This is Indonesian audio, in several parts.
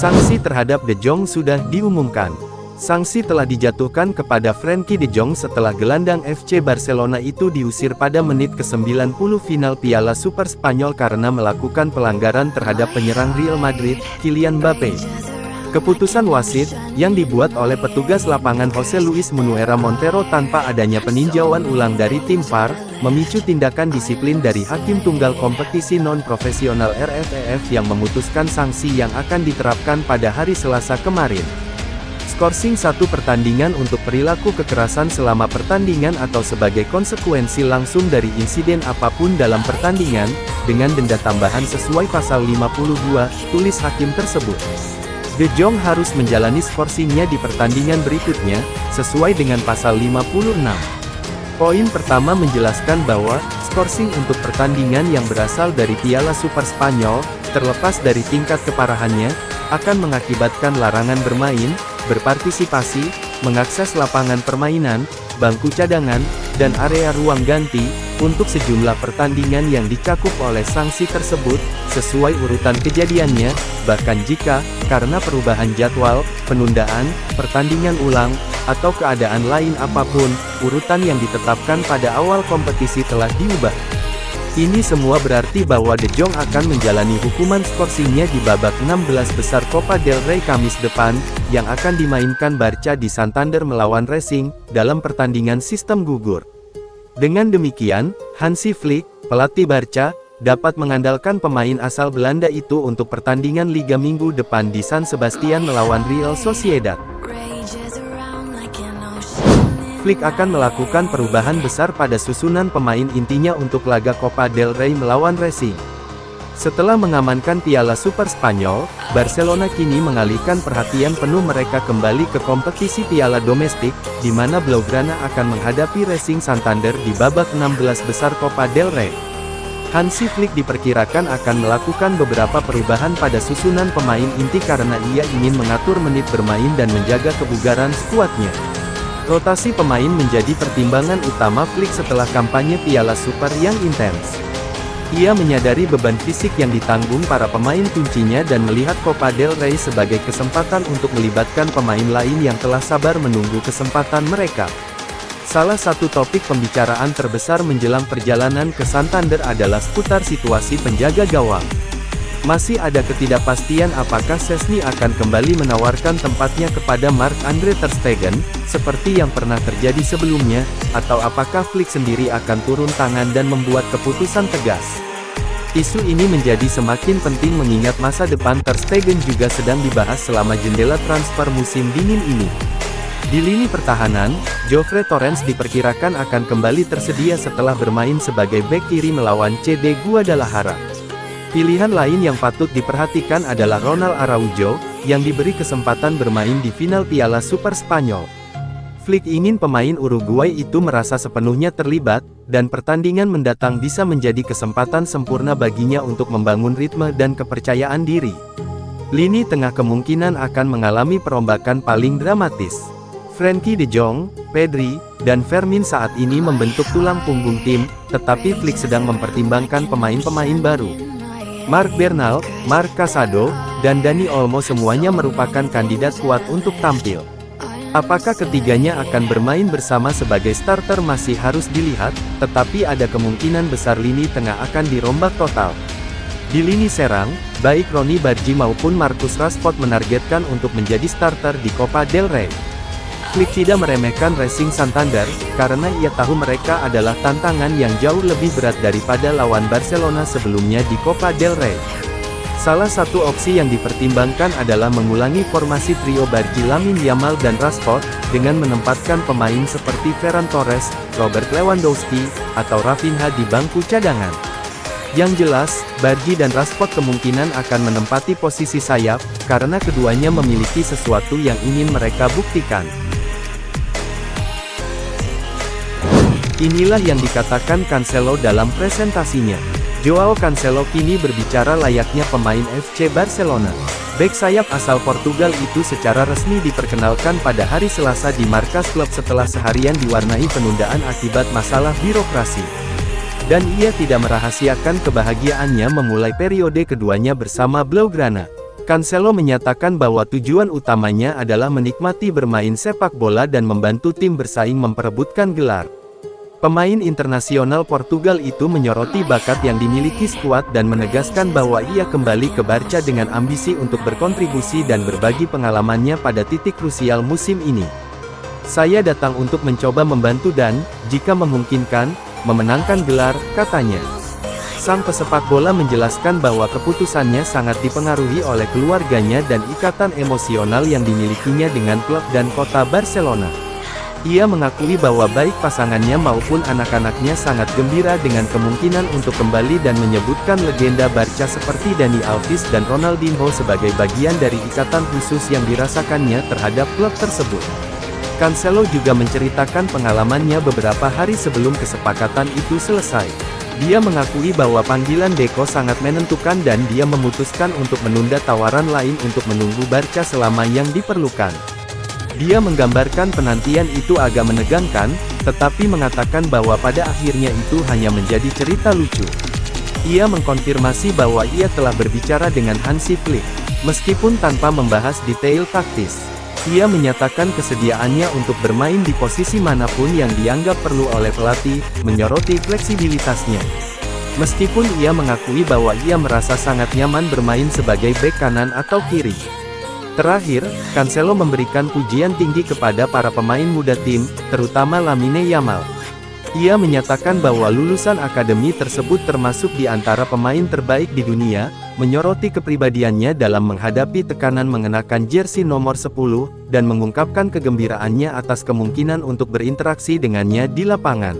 Sanksi terhadap De Jong sudah diumumkan. Sanksi telah dijatuhkan kepada Frenkie De Jong setelah gelandang FC Barcelona itu diusir pada menit ke-90 final Piala Super Spanyol karena melakukan pelanggaran terhadap penyerang Real Madrid, Kylian Mbappe. Keputusan wasit, yang dibuat oleh petugas lapangan Jose Luis Munuera Montero tanpa adanya peninjauan ulang dari tim VAR, memicu tindakan disiplin dari hakim tunggal kompetisi non-profesional RFEF yang memutuskan sanksi yang akan diterapkan pada hari Selasa kemarin. Skorsing satu pertandingan untuk perilaku kekerasan selama pertandingan atau sebagai konsekuensi langsung dari insiden apapun dalam pertandingan, dengan denda tambahan sesuai pasal 52, tulis hakim tersebut. De Jong harus menjalani skorsingnya di pertandingan berikutnya, sesuai dengan pasal 56. Poin pertama menjelaskan bahwa, skorsing untuk pertandingan yang berasal dari Piala Super Spanyol, terlepas dari tingkat keparahannya, akan mengakibatkan larangan bermain, berpartisipasi, mengakses lapangan permainan, bangku cadangan, dan area ruang ganti, untuk sejumlah pertandingan yang dicakup oleh sanksi tersebut, sesuai urutan kejadiannya, bahkan jika, karena perubahan jadwal, penundaan, pertandingan ulang, atau keadaan lain apapun, urutan yang ditetapkan pada awal kompetisi telah diubah. Ini semua berarti bahwa De Jong akan menjalani hukuman skorsingnya di babak 16 besar Copa del Rey Kamis depan, yang akan dimainkan Barca di Santander melawan Racing, dalam pertandingan sistem gugur. Dengan demikian, Hansi Flick, pelatih Barca, dapat mengandalkan pemain asal Belanda itu untuk pertandingan Liga minggu depan di San Sebastian melawan Real Sociedad. Flick akan melakukan perubahan besar pada susunan pemain intinya untuk laga Copa del Rey melawan Racing. Setelah mengamankan Piala Super Spanyol, Barcelona kini mengalihkan perhatian penuh mereka kembali ke kompetisi piala domestik, di mana Blaugrana akan menghadapi Racing Santander di babak 16 besar Copa del Rey. Hansi Flick diperkirakan akan melakukan beberapa perubahan pada susunan pemain inti karena ia ingin mengatur menit bermain dan menjaga kebugaran skuadnya. Rotasi pemain menjadi pertimbangan utama Flick setelah kampanye Piala Super yang intens. Ia menyadari beban fisik yang ditanggung para pemain kuncinya dan melihat Copa del Rey sebagai kesempatan untuk melibatkan pemain lain yang telah sabar menunggu kesempatan mereka. Salah satu topik pembicaraan terbesar menjelang perjalanan ke Santander adalah seputar situasi penjaga gawang. Masih ada ketidakpastian apakah Szczęsny akan kembali menawarkan tempatnya kepada Marc-Andre ter Stegen, seperti yang pernah terjadi sebelumnya, atau apakah Flick sendiri akan turun tangan dan membuat keputusan tegas. Isu ini menjadi semakin penting mengingat masa depan ter Stegen juga sedang dibahas selama jendela transfer musim dingin ini. Di lini pertahanan, Jofre Torrens diperkirakan akan kembali tersedia setelah bermain sebagai bek kiri melawan CD Guadalajara. Pilihan lain yang patut diperhatikan adalah Ronald Araujo, yang diberi kesempatan bermain di final Piala Super Spanyol. Flick ingin pemain Uruguay itu merasa sepenuhnya terlibat, dan pertandingan mendatang bisa menjadi kesempatan sempurna baginya untuk membangun ritme dan kepercayaan diri. Lini tengah kemungkinan akan mengalami perombakan paling dramatis. Frenkie De Jong, Pedri, dan Fermin saat ini membentuk tulang punggung tim, tetapi Flick sedang mempertimbangkan pemain-pemain baru. Marc Bernal, Marc Casado, dan Dani Olmo semuanya merupakan kandidat kuat untuk tampil. Apakah ketiganya akan bermain bersama sebagai starter masih harus dilihat, tetapi ada kemungkinan besar lini tengah akan dirombak total. Di lini serang, baik Ronny Bargi maupun Marcus Rashford menargetkan untuk menjadi starter di Copa del Rey. Flick tidak meremehkan Racing Santander, karena ia tahu mereka adalah tantangan yang jauh lebih berat daripada lawan Barcelona sebelumnya di Copa del Rey. Salah satu opsi yang dipertimbangkan adalah mengulangi formasi trio Bargi, Lamine Yamal dan Rashford, dengan menempatkan pemain seperti Ferran Torres, Robert Lewandowski, atau Rafinha di bangku cadangan. Yang jelas, Bargi dan Rashford kemungkinan akan menempati posisi sayap, karena keduanya memiliki sesuatu yang ingin mereka buktikan. Inilah yang dikatakan Cancelo dalam presentasinya. Joao Cancelo kini berbicara layaknya pemain FC Barcelona. Bek sayap asal Portugal itu secara resmi diperkenalkan pada hari Selasa di markas klub setelah seharian diwarnai penundaan akibat masalah birokrasi. Dan ia tidak merahasiakan kebahagiaannya memulai periode keduanya bersama Blaugrana. Cancelo menyatakan bahwa tujuan utamanya adalah menikmati bermain sepak bola dan membantu tim bersaing memperebutkan gelar. Pemain internasional Portugal itu menyoroti bakat yang dimiliki skuad dan menegaskan bahwa ia kembali ke Barca dengan ambisi untuk berkontribusi dan berbagi pengalamannya pada titik krusial musim ini. "Saya datang untuk mencoba membantu dan, jika memungkinkan, memenangkan gelar," katanya. Sang pesepak bola menjelaskan bahwa keputusannya sangat dipengaruhi oleh keluarganya dan ikatan emosional yang dimilikinya dengan klub dan kota Barcelona. Ia mengakui bahwa baik pasangannya maupun anak-anaknya sangat gembira dengan kemungkinan untuk kembali dan menyebutkan legenda Barca seperti Dani Alves dan Ronaldinho sebagai bagian dari ikatan khusus yang dirasakannya terhadap klub tersebut. Cancelo juga menceritakan pengalamannya beberapa hari sebelum kesepakatan itu selesai. Dia mengakui bahwa panggilan Deco sangat menentukan dan dia memutuskan untuk menunda tawaran lain untuk menunggu Barca selama yang diperlukan. Dia menggambarkan penantian itu agak menegangkan, tetapi mengatakan bahwa pada akhirnya itu hanya menjadi cerita lucu. Ia mengkonfirmasi bahwa ia telah berbicara dengan Hansi Flick, meskipun tanpa membahas detail taktis. Ia menyatakan kesediaannya untuk bermain di posisi manapun yang dianggap perlu oleh pelatih, menyoroti fleksibilitasnya. Meskipun ia mengakui bahwa ia merasa sangat nyaman bermain sebagai bek kanan atau kiri. Terakhir, Cancelo memberikan pujian tinggi kepada para pemain muda tim, terutama Lamine Yamal. Ia menyatakan bahwa lulusan akademi tersebut termasuk di antara pemain terbaik di dunia, menyoroti kepribadiannya dalam menghadapi tekanan mengenakan jersey nomor 10, dan mengungkapkan kegembiraannya atas kemungkinan untuk berinteraksi dengannya di lapangan.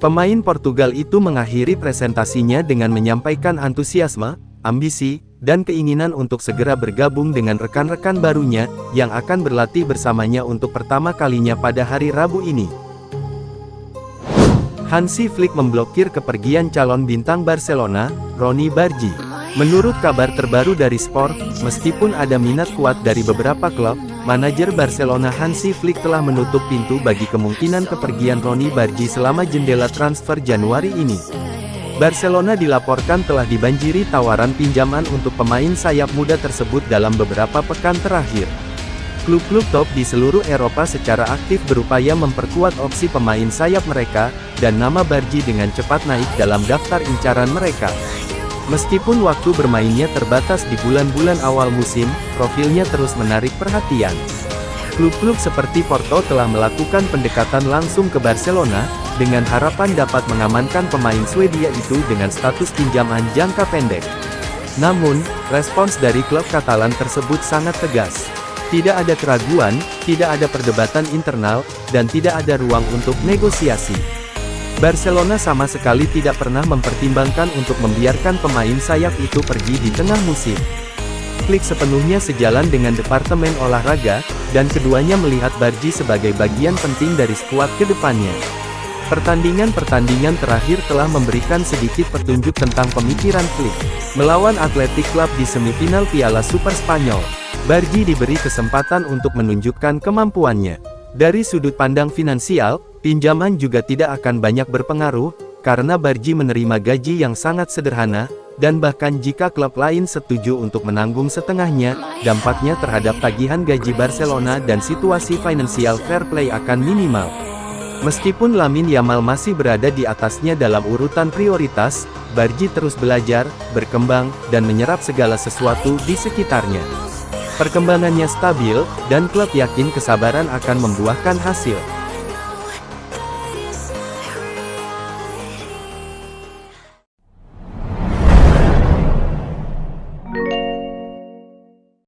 Pemain Portugal itu mengakhiri presentasinya dengan menyampaikan antusiasme, ambisi, dan keinginan untuk segera bergabung dengan rekan-rekan barunya, yang akan berlatih bersamanya untuk pertama kalinya pada hari Rabu ini. Hansi Flick memblokir kepergian calon bintang Barcelona, Ronny Bargi. Menurut kabar terbaru dari Sport, meskipun ada minat kuat dari beberapa klub, manajer Barcelona Hansi Flick telah menutup pintu bagi kemungkinan kepergian Ronny Bargi selama jendela transfer Januari ini. Barcelona dilaporkan telah dibanjiri tawaran pinjaman untuk pemain sayap muda tersebut dalam beberapa pekan terakhir. Klub-klub top di seluruh Eropa secara aktif berupaya memperkuat opsi pemain sayap mereka, dan nama Bargi dengan cepat naik dalam daftar incaran mereka. Meskipun waktu bermainnya terbatas di bulan-bulan awal musim, profilnya terus menarik perhatian. Klub-klub seperti Porto telah melakukan pendekatan langsung ke Barcelona, dengan harapan dapat mengamankan pemain Swedia itu dengan status pinjaman jangka pendek. Namun, respons dari klub Katalan tersebut sangat tegas. Tidak ada keraguan, tidak ada perdebatan internal, dan tidak ada ruang untuk negosiasi. Barcelona sama sekali tidak pernah mempertimbangkan untuk membiarkan pemain sayap itu pergi di tengah musim. Flick sepenuhnya sejalan dengan Departemen Olahraga, dan keduanya melihat Bargi sebagai bagian penting dari skuad ke depannya. Pertandingan-pertandingan terakhir telah memberikan sedikit petunjuk tentang pemikiran Flick. Melawan Athletic Club di semifinal Piala Super Spanyol, Bargi diberi kesempatan untuk menunjukkan kemampuannya. Dari sudut pandang finansial, pinjaman juga tidak akan banyak berpengaruh, karena Bargi menerima gaji yang sangat sederhana, dan bahkan jika klub lain setuju untuk menanggung setengahnya, dampaknya terhadap tagihan gaji Barcelona dan situasi finansial fair play akan minimal. Meskipun Lamine Yamal masih berada di atasnya dalam urutan prioritas, Bargi terus belajar, berkembang, dan menyerap segala sesuatu di sekitarnya. Perkembangannya stabil, dan klub yakin kesabaran akan membuahkan hasil.